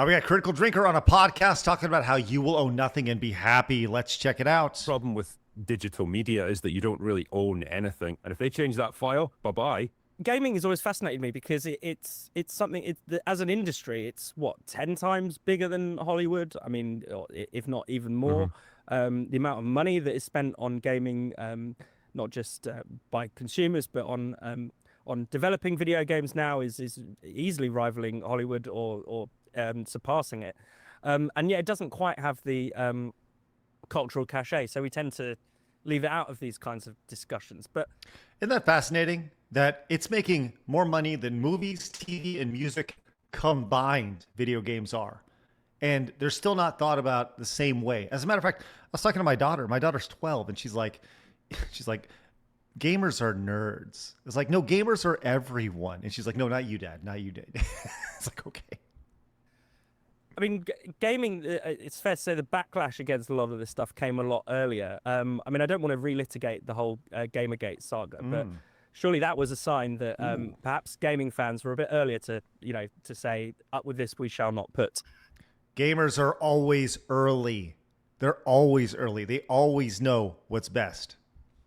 We got Critical Drinker on a podcast talking about how you will own nothing and be happy. Let's check it out. Problem with digital media is that you don't really own anything. And if they change that file, bye-bye. Gaming has always fascinated me because it's something, as an industry, it's what, 10 times bigger than Hollywood? I mean, if not even more. The amount of money that is spent on gaming, not just by consumers, but on developing video games now is easily rivaling Hollywood or surpassing it. And yet it doesn't quite have the cultural cachet. So we tend to leave it out of these kinds of discussions. But isn't that fascinating that it's making more money than movies, TV, and music combined video games are? And they're still not thought about the same way. As a matter of fact, I was talking to my daughter. My daughter's 12, and she's like, gamers are nerds. It's like, no, gamers are everyone. And she's like, no, not you, Dad. Not you, Dad. It's like, okay. I mean, gaming, it's fair to say the backlash against a lot of this stuff came a lot earlier. I mean, I don't want to relitigate the whole Gamergate saga, but surely that was a sign that perhaps gaming fans were a bit earlier to say, up with this, we shall not put. Gamers are always early. They're always early. They always know what's best.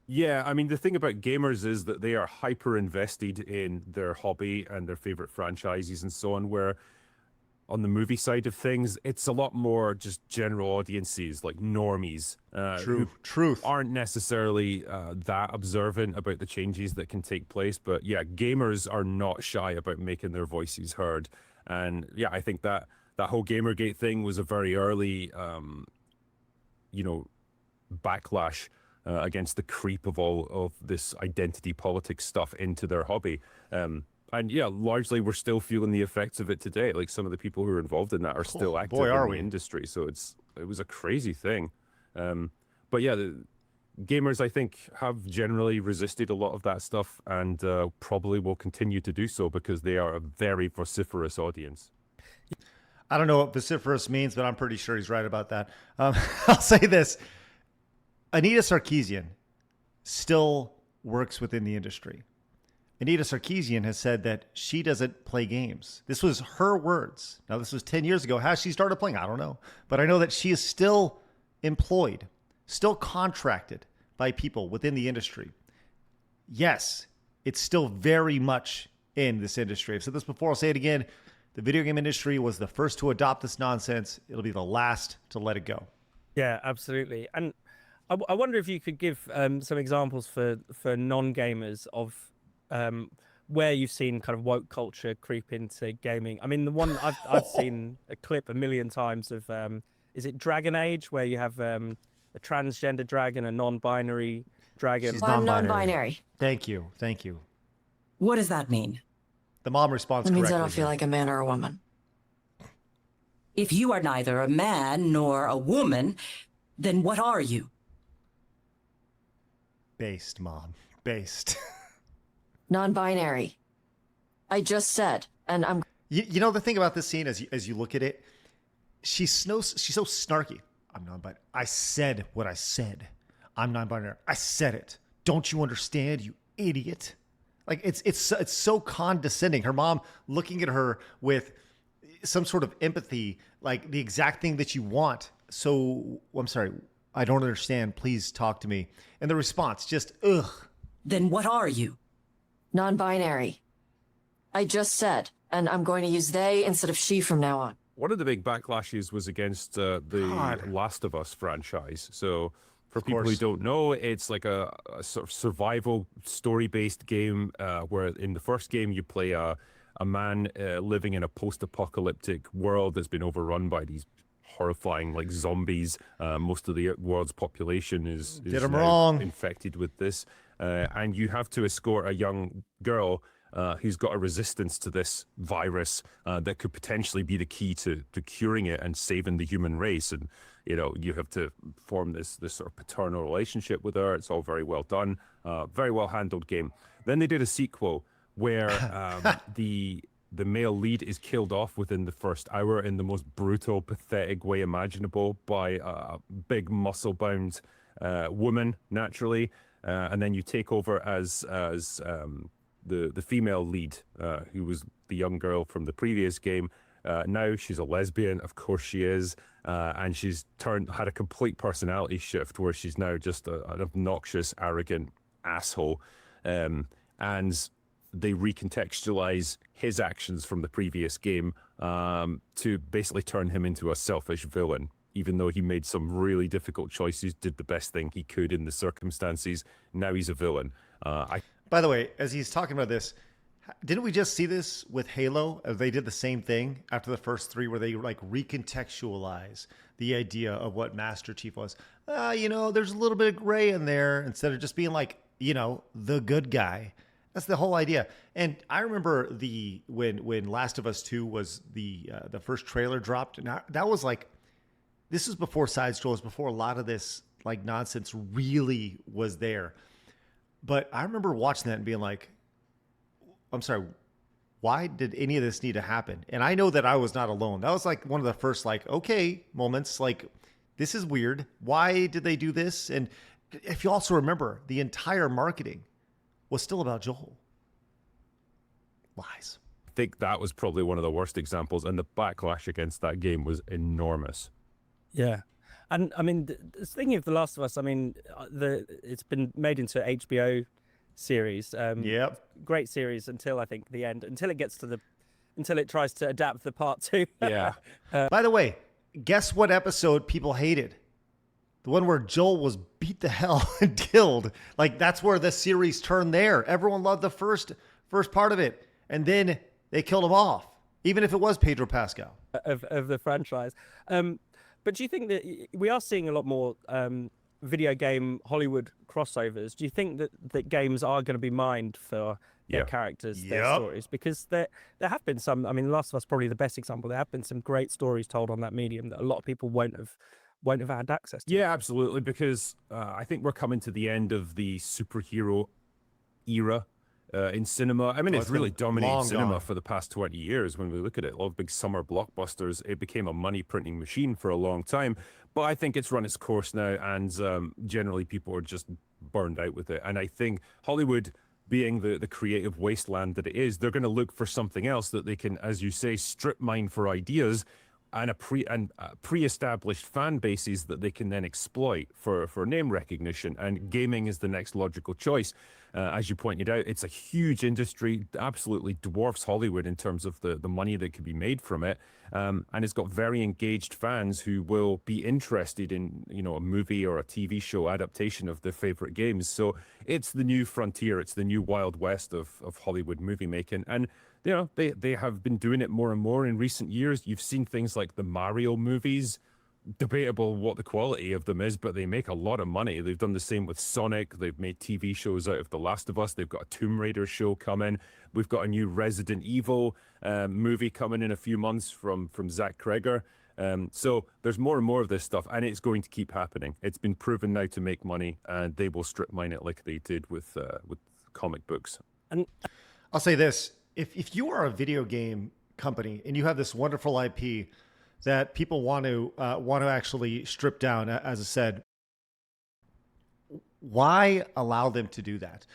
Yeah, I mean, the thing about gamers is that they are hyper invested in their hobby and their favorite franchises and so on, where on the movie side of things, it's a lot more just general audiences, like normies, who aren't necessarily that observant about the changes that can take place. But yeah, gamers are not shy about making their voices heard. And yeah, I think that whole Gamergate thing was a very early, backlash against the creep of all of this identity politics stuff into their hobby. And yeah, largely we're still feeling the effects of it today. Like some of the people who are involved in that are still active in the industry. So it was a crazy thing. But yeah, the gamers, I think, have generally resisted a lot of that stuff and probably will continue to do so because they are a very vociferous audience. I don't know what vociferous means, but I'm pretty sure he's right about that. I'll say this. Anita Sarkeesian still works within the industry. Anita Sarkeesian has said that she doesn't play games. This was her words. Now, this was 10 years ago. How she started playing, I don't know. But I know that she is still employed, still contracted by people within the industry. Yes, it's still very much in this industry. I've said this before. I'll say it again. The video game industry was the first to adopt this nonsense. It'll be the last to let it go. Yeah, absolutely. And I wonder if you could give some examples for non-gamers of where you've seen kind of woke culture creep into gaming. I mean, the one I've seen a clip a million times of, is it Dragon Age, where you have a transgender dragon, a non-binary dragon? She's I'm non-binary. Thank you. Thank you. What does that mean? The mom responds It means correctly. I don't feel like a man or a woman. If you are neither a man nor a woman, then what are you? Based, Mom. Based. Non-binary. I just said, and I'm... You know the thing about this scene, as you look at it, she's so snarky. I'm non-binary. I said what I said. I'm non-binary. I said it. Don't you understand, you idiot? Like it's so condescending. Her mom looking at her with some sort of empathy, like the exact thing that you want. So I'm sorry, I don't understand. Please talk to me. And the response, just ugh. Then what are you? Non-binary. I just said, and I'm going to use they instead of she from now on. One of the big backlashes was against the Last of Us franchise. So for people who don't know, it's like a sort of survival story-based game where in the first game you play a man living in a post-apocalyptic world that's been overrun by these horrifying like zombies. Most of the world's population is now infected with this. And you have to escort a young girl who's got a resistance to this virus that could potentially be the key to curing it and saving the human race. And, you know, you have to form this sort of paternal relationship with her. It's all very well done, very well handled game. Then they did a sequel where the male lead is killed off within the first hour in the most brutal, pathetic way imaginable by a big muscle-bound woman, naturally. And then you take over as the female lead, who was the young girl from the previous game, Now she's a lesbian, of course she is, and she's had a complete personality shift where she's now just an obnoxious, arrogant asshole. And they recontextualize his actions from the previous game to basically turn him into a selfish villain, even though he made some really difficult choices, did the best thing he could in the circumstances. Now he's a villain. By the way, as he's talking about this, didn't we just see this with Halo? They did the same thing after the first 3, where they like recontextualize the idea of what Master Chief was. There's a little bit of gray in there instead of just being like, the good guy. That's the whole idea. And I remember when Last of Us 2 was the first trailer dropped, and that was like, this was before side scrolls, before a lot of this like nonsense really was there. But I remember watching that and being like, I'm sorry, why did any of this need to happen? And I know that I was not alone. That was like one of the first like, okay moments, like, this is weird. Why did they do this? And if you also remember, the entire marketing was still about Joel. Lies. I think that was probably one of the worst examples, and the backlash against that game was enormous. Yeah. And I mean, thinking of The Last of Us, I mean, it's been made into an HBO series. Yep. Great series until I think the end, until it tries to adapt the part 2. Yeah. By the way, guess what episode people hated? The one where Joel was beat the hell and killed. Like, that's where the series turned there. Everyone loved the first part of it. And then they killed him off, even if it was Pedro Pascal. Of the franchise. But do you think that we are seeing a lot more video game Hollywood crossovers? Do you think that games are going to be mined for their characters, their stories? Because there have been some, I mean, Last of Us probably the best example. There have been some great stories told on that medium that a lot of people won't have had access to. Yeah, absolutely, because I think we're coming to the end of the superhero era in cinema. I mean, it's really dominated cinema for the past 20 years. When we look at it, a lot of big summer blockbusters, it became a money printing machine for a long time. But I think it's run its course now, and generally people are just burned out with it. And I think Hollywood, being the creative wasteland that it is, they're going to look for something else that they can, as you say, strip mine for ideas and pre-established fan bases that they can then exploit for name recognition. And gaming is the next logical choice. As you pointed out, it's a huge industry, absolutely dwarfs Hollywood in terms of the money that could be made from it. And it's got very engaged fans who will be interested in, a movie or a TV show adaptation of their favorite games. So it's the new frontier. It's the new Wild West of Hollywood movie making. And they have been doing it more and more in recent years. You've seen things like the Mario movies, debatable what the quality of them is, but they make a lot of money. They've done the same with Sonic. They've made TV shows out of The Last of Us. They've got a Tomb Raider show coming. We've got a new Resident Evil movie coming in a few months from Zach Kreger. So there's more and more of this stuff, and it's going to keep happening. It's been proven now to make money, and they will strip mine it like they did with comic books. And I'll say this. If you are a video game company and you have this wonderful IP that people want to actually strip down, as I said, why allow them to do that?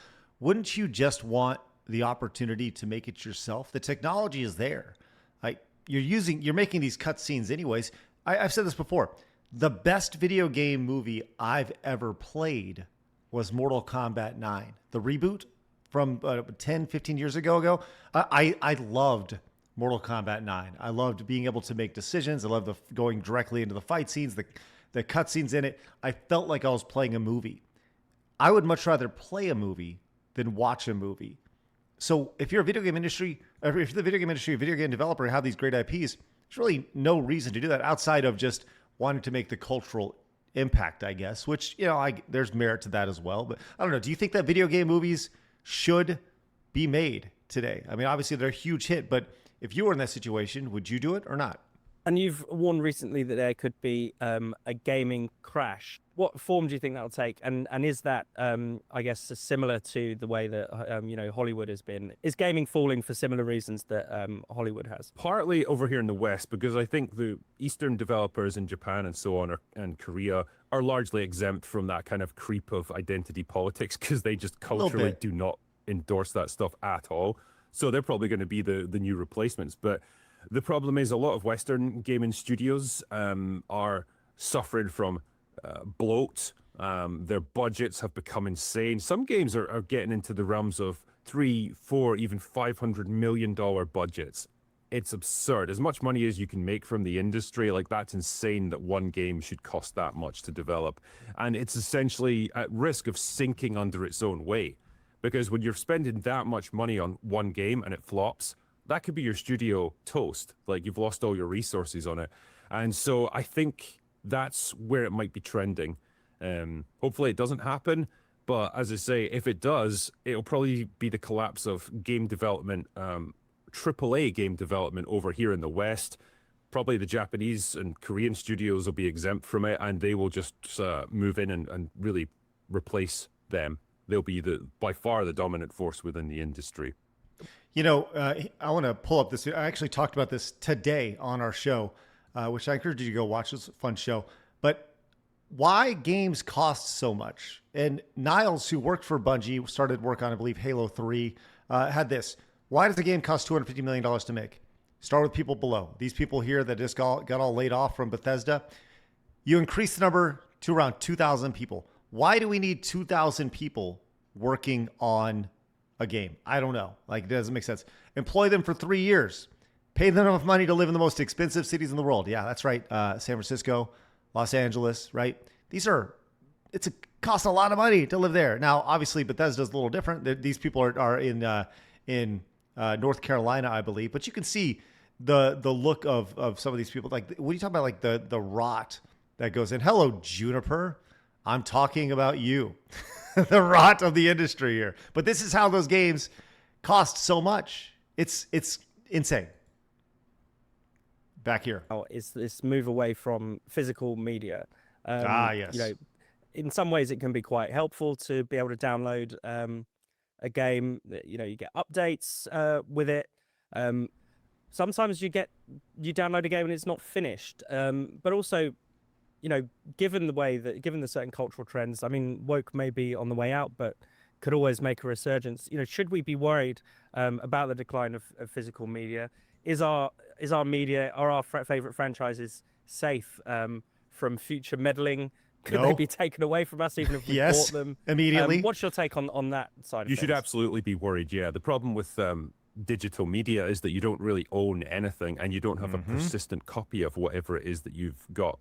Wouldn't you just want the opportunity to make it yourself? The technology is there. Like, you're making these cutscenes anyways. I've said this before. The best video game movie I've ever played was Mortal Kombat 9, the reboot from 10, 15 years ago. I loved Mortal Kombat 9. I loved being able to make decisions. I loved going directly into the fight scenes, the cutscenes in it. I felt like I was playing a movie. I would much rather play a movie than watch a movie. So if you're a video game industry, or if you're the video game industry, a video game developer, have these great IPs, there's really no reason to do that outside of just wanting to make the cultural impact, I guess, which, there's merit to that as well. But I don't know. Do you think that video game movies should be made today? I mean, obviously they're a huge hit, but if you were in that situation, would you do it or not? And you've warned recently that there could be a gaming crash. What form do you think that'll take? And is that, I guess, similar to the way that, Hollywood has been? Is gaming falling for similar reasons that Hollywood has? Partly over here in the West, because I think the Eastern developers in Japan and so on and Korea are largely exempt from that kind of creep of identity politics because they just culturally do not endorse that stuff at all. So they're probably going to be the new replacements. But The problem is a lot of Western gaming studios are suffering from bloat. Their budgets have become insane. Some games are getting into the realms of $300, $400, even $500 million budgets. It's absurd. As much money as you can make from the industry, like that's insane that one game should cost that much to develop. And it's essentially at risk of sinking under its own weight. Because when you're spending that much money on one game and it flops, that could be your studio toast. Like you've lost all your resources on it. And so I think that's where it might be trending. Hopefully it doesn't happen. But as I say, if it does, it'll probably be the collapse of game development, AAA game development over here in the West. Probably the Japanese and Korean studios will be exempt from it, and they will just move in and really replace them. They'll be by far the dominant force within the industry. You know, I want to pull up this. I actually talked about this today on our show, which I encourage you to go watch. It's a fun show. But why games cost so much? And Niles, who worked for Bungie, started work on, I believe, Halo 3, had this. Why does the game cost $250 million to make? Start with people below. These people here that just got all laid off from Bethesda. You increase the number to around 2,000 people. Why do we need 2,000 people working on a game? I don't know. Like, it doesn't make sense. Employ them for 3 years. Pay them enough money to live in the most expensive cities in the world. Yeah, that's right. San Francisco, Los Angeles, right? It's costs a lot of money to live there. Now, obviously, Bethesda's a little different. These people are in North Carolina, I believe. But you can see the look of some of these people. Like, what are you talking about? Like the rot that goes in. Hello, Juniper. I'm talking about you. The rot of the industry here. But this is how those games cost so much. It's insane. Back here. Oh, it's this move away from physical media. Yes. You know, in some ways it can be quite helpful to be able to download a game. You know, you get updates with it. Sometimes you download a game and it's not finished. But also, you know, given the certain cultural trends, I mean, woke may be on the way out, but could always make a resurgence. You know, should we be worried about the decline of physical media? Are our favorite franchises safe from future meddling? Could they be taken away from us even if we bought them immediately? What's your take on that side of things? You should absolutely be worried. Yeah, the problem with digital media is that you don't really own anything, and you don't have a persistent copy of whatever it is that you've got.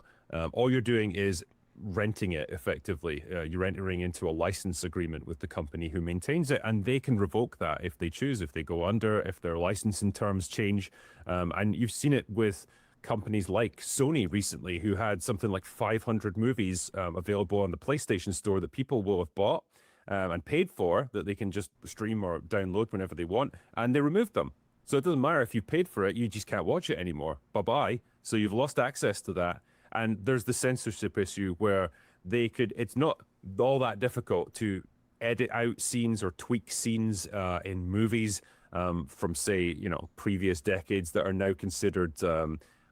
All you're doing is renting it effectively. You're entering into a license agreement with the company who maintains it, and they can revoke that if they choose, if they go under, if their licensing terms change. And you've seen it with companies like Sony recently, who had something like 500 movies available on the PlayStation Store that people will have bought and paid for, that they can just stream or download whenever they want, and they removed them. So it doesn't matter if you paid for it, you just can't watch it anymore. Bye-bye. So you've lost access to that. And there's the censorship issue where it's not all that difficult to edit out scenes or tweak scenes in movies from, say, previous decades that are now considered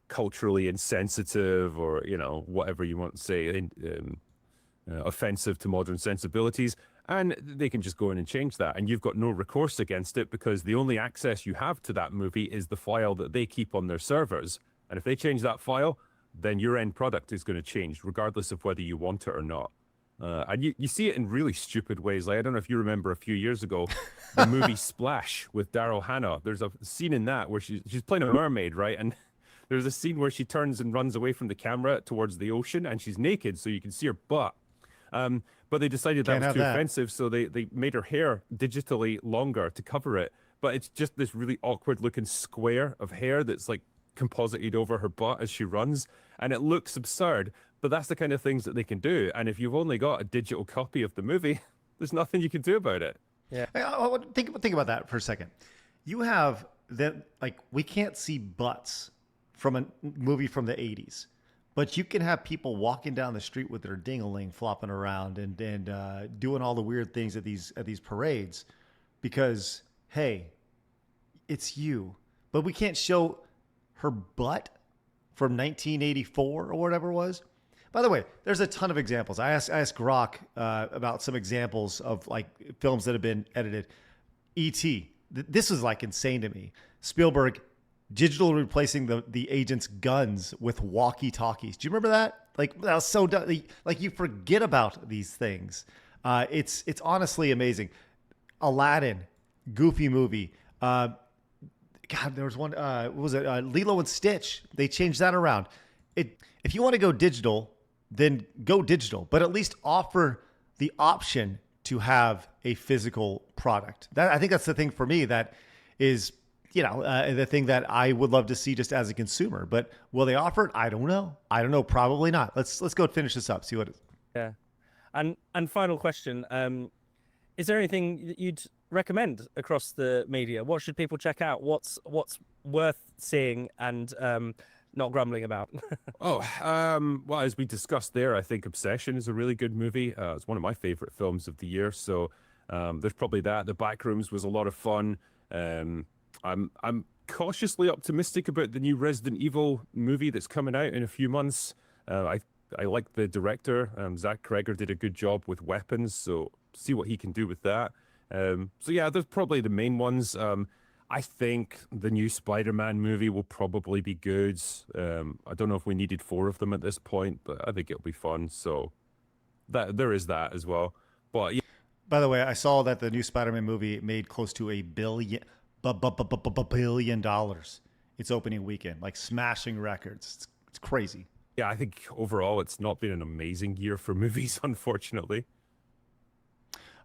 culturally insensitive, or, whatever you want to say, offensive to modern sensibilities. And they can just go in and change that. And you've got no recourse against it, because the only access you have to that movie is the file that they keep on their servers. And if they change that file, then your end product is going to change, regardless of whether you want it or not. And you see it in really stupid ways. Like, I don't know if you remember a few years ago, the movie Splash with Daryl Hannah. There's a scene in that where she's playing a mermaid, right? And there's a scene where she turns and runs away from the camera towards the ocean, and she's naked, so you can see her butt. But they decided that was too offensive, so they made her hair digitally longer to cover it. But it's just this really awkward-looking square of hair that's like composited over her butt as she runs, and it looks absurd, but that's the kind of things that they can do. And if you've only got a digital copy of the movie, there's nothing you can do about it. Yeah. Think about that for a second. You have we can't see butts from a movie from the 80s, but you can have people walking down the street with their ding-a-ling flopping around and doing all the weird things at these parades, because, hey, it's you. But we can't show her butt from 1984 or whatever it was. By the way, there's a ton of examples. I asked Grok about some examples of like films that have been edited. E.T. This was like insane to me. Spielberg digital replacing the agents' guns with walkie-talkies. Do you remember that? Like, that was so dumb. Like, you forget about these things. It's honestly amazing. Aladdin, goofy movie. God, there was one. What was it? Lilo and Stitch. They changed that around. If you want to go digital, then go digital. But at least offer the option to have a physical product. I think that's the thing for me that is, the thing that I would love to see just as a consumer. But will they offer it? I don't know. Probably not. Let's go and finish this up. See what it is. Yeah. And final question. Is there anything that you'd recommend across the media? What should people check out? What's worth seeing and not grumbling about? Well, as we discussed there, I think Obsession is a really good movie. It's one of my favorite films of the year. So there's probably that. The Backrooms was a lot of fun. I'm cautiously optimistic about the new Resident Evil movie that's coming out in a few months. I like the director. Zach Kreger did a good job with Weapons, so see what he can do with that. So yeah, there's probably the main ones. I think the new Spider-Man movie will probably be good. I don't know if we needed 4 of them at this point, but I think it'll be fun. So there is that as well. But yeah. By the way, I saw that the new Spider-Man movie made close to $1 billion its opening weekend, like smashing records. It's crazy. Yeah, I think overall it's not been an amazing year for movies, unfortunately.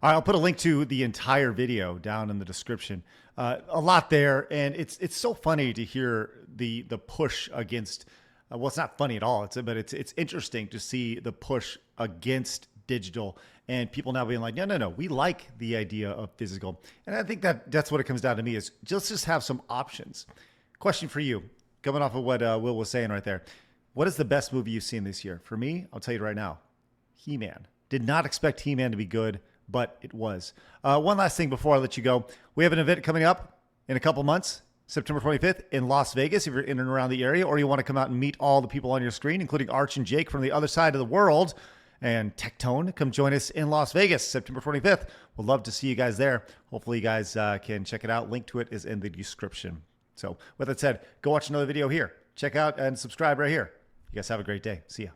All right, I'll put a link to the entire video down in the description. A lot there, and it's so funny to hear the push against. Well, it's not funny at all. But it's interesting to see the push against digital and people now being like, no, we like the idea of physical. And I think that's what it comes down to me is just have some options. Question for you, coming off of what Will was saying right there. What is the best movie you've seen this year? For me, I'll tell you right now, He-Man. Did not expect He-Man to be good, but it was. One last thing before I let you go. We have an event coming up in a couple months, September 25th in Las Vegas, if you're in and around the area, or you want to come out and meet all the people on your screen, including Arch and Jake from the other side of the world, and Tectone. Come join us in Las Vegas, September 25th. We'd love to see you guys there. Hopefully you guys can check it out. Link to it is in the description. So with that said, go watch another video here. Check out and subscribe right here. You guys have a great day. See ya.